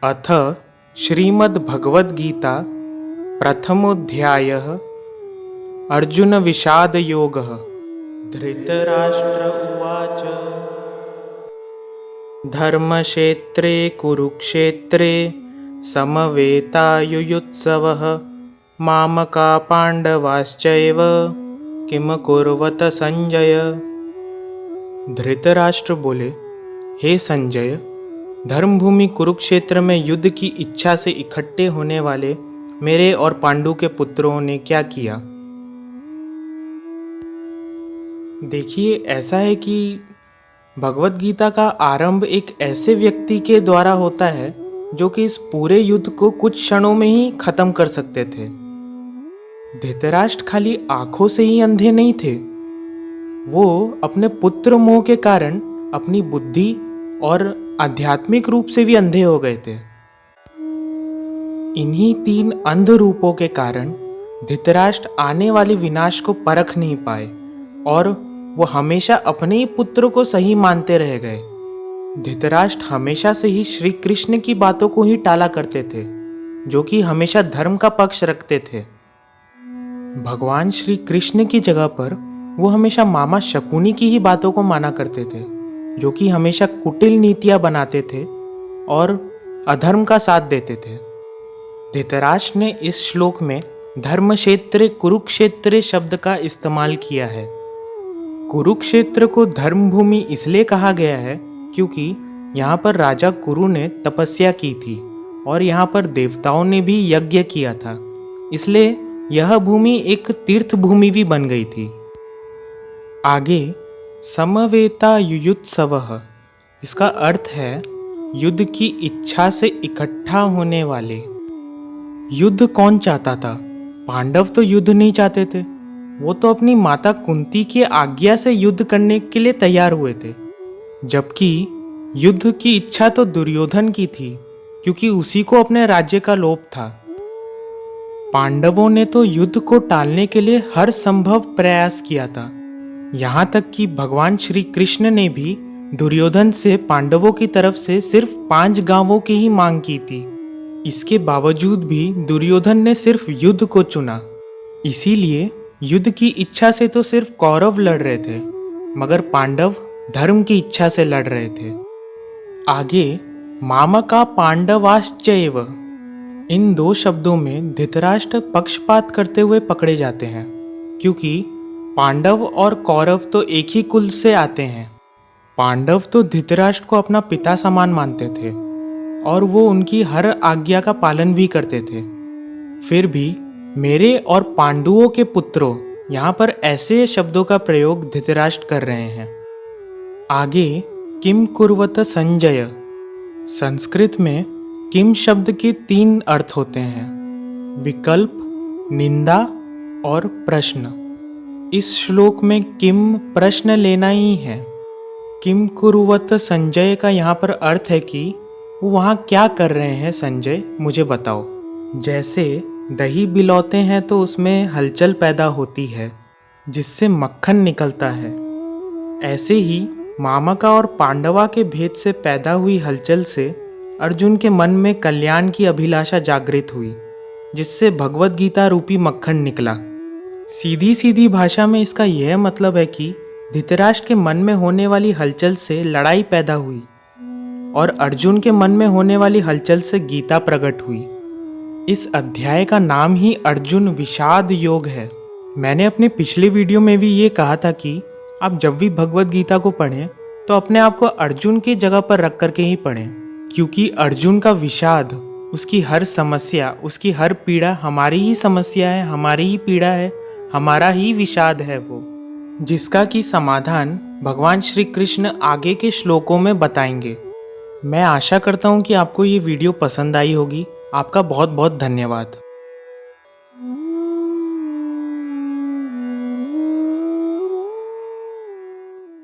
अथ श्रीमद्भगवद्गीता प्रथमोऽध्यायः अर्जुनविषादयोगः। धृतराष्ट्र उवाच धर्मक्षेत्रे कुरुक्षेत्रे समवेतायुयुत्सवः मामका पांडवाश्चैव किम कुर्वत संजय। धृतराष्ट्र बोले, हे संजय, धर्मभूमि कुरुक्षेत्र में युद्ध की इच्छा से इकट्ठे होने वाले मेरे और पांडु के पुत्रों ने क्या किया। देखिए, ऐसा है कि भगवत गीता का आरंभ एक ऐसे व्यक्ति के द्वारा होता है जो कि इस पूरे युद्ध को कुछ क्षणों में ही खत्म कर सकते थे। धृतराष्ट्र खाली आंखों से ही अंधे नहीं थे, वो अपने पुत्र मोह के कारण अपनी बुद्धि और आध्यात्मिक रूप से भी अंधे हो गए थे। इन्हीं तीन अंध रूपों के कारण धृतराष्ट्र आने वाले विनाश को परख नहीं पाए और वो हमेशा अपने ही पुत्र को सही मानते रह गए। धृतराष्ट्र हमेशा से ही श्री कृष्ण की बातों को ही टाला करते थे, जो कि हमेशा धर्म का पक्ष रखते थे। भगवान श्री कृष्ण की जगह पर वो हमेशा मामा शकुनी की ही बातों को माना करते थे, जो कि हमेशा कुटिल नीतियां बनाते थे और अधर्म का साथ देते थे। धृतराष्ट्र ने इस श्लोक में धर्मक्षेत्रे कुरुक्षेत्रे शब्द का इस्तेमाल किया है। कुरुक्षेत्र को धर्मभूमि इसलिए कहा गया है क्योंकि यहाँ पर राजा कुरु ने तपस्या की थी और यहाँ पर देवताओं ने भी यज्ञ किया था, इसलिए यह भूमि एक तीर्थ भूमि भी बन गई थी। आगे समवेता युयुत्सवः, इसका अर्थ है युद्ध की इच्छा से इकट्ठा होने वाले। युद्ध कौन चाहता था? पांडव तो युद्ध नहीं चाहते थे, वो तो अपनी माता कुंती की आज्ञा से युद्ध करने के लिए तैयार हुए थे। जबकि युद्ध की इच्छा तो दुर्योधन की थी, क्योंकि उसी को अपने राज्य का लोभ था। पांडवों ने तो युद्ध को टालने के लिए हर संभव प्रयास किया था। यहाँ तक कि भगवान श्री कृष्ण ने भी दुर्योधन से पांडवों की तरफ से सिर्फ 5 गांवों की ही मांग की थी। इसके बावजूद भी दुर्योधन ने सिर्फ युद्ध को चुना। इसीलिए युद्ध की इच्छा से तो सिर्फ कौरव लड़ रहे थे, मगर पांडव धर्म की इच्छा से लड़ रहे थे। आगे मामका पांडवाश्चैव, इन 2 शब्दों में धृतराष्ट्र पक्षपात करते हुए पकड़े जाते हैं, क्योंकि पांडव और कौरव तो एक ही कुल से आते हैं। पांडव तो धृतराष्ट्र को अपना पिता समान मानते थे और वो उनकी हर आज्ञा का पालन भी करते थे। फिर भी मेरे और पांडुओं के पुत्रों, यहाँ पर ऐसे शब्दों का प्रयोग धृतराष्ट्र कर रहे हैं। आगे किम कुर्वत संजय, संस्कृत में किम शब्द के 3 अर्थ होते हैं, विकल्प, निंदा और प्रश्न। इस श्लोक में किम प्रश्न लेना ही है। किम कुरुवत संजय का यहाँ पर अर्थ है कि वो वहाँ क्या कर रहे हैं संजय, मुझे बताओ। जैसे दही बिलौते हैं तो उसमें हलचल पैदा होती है जिससे मक्खन निकलता है, ऐसे ही मामका और पांडवा के भेद से पैदा हुई हलचल से अर्जुन के मन में कल्याण की अभिलाषा जागृत हुई, जिससे भगवत गीता रूपी मक्खन निकला। सीधी सीधी भाषा में इसका यह मतलब है कि धृतराष्ट्र के मन में होने वाली हलचल से लड़ाई पैदा हुई और अर्जुन के मन में होने वाली हलचल से गीता प्रकट हुई। इस अध्याय का नाम ही अर्जुन विषाद योग है। मैंने अपने पिछले वीडियो में भी ये कहा था कि आप जब भी भगवत गीता को पढ़ें तो अपने आप को अर्जुन की जगह पर रख करके ही पढ़ें, क्योंकि अर्जुन का विषाद, उसकी हर समस्या, उसकी हर पीड़ा हमारी ही समस्या है, हमारी ही पीड़ा है, हमारा ही विषाद है वो, जिसका कि समाधान भगवान श्री कृष्ण आगे के श्लोकों में बताएंगे। मैं आशा करता हूँ कि आपको ये वीडियो पसंद आई होगी। आपका बहुत बहुत धन्यवाद।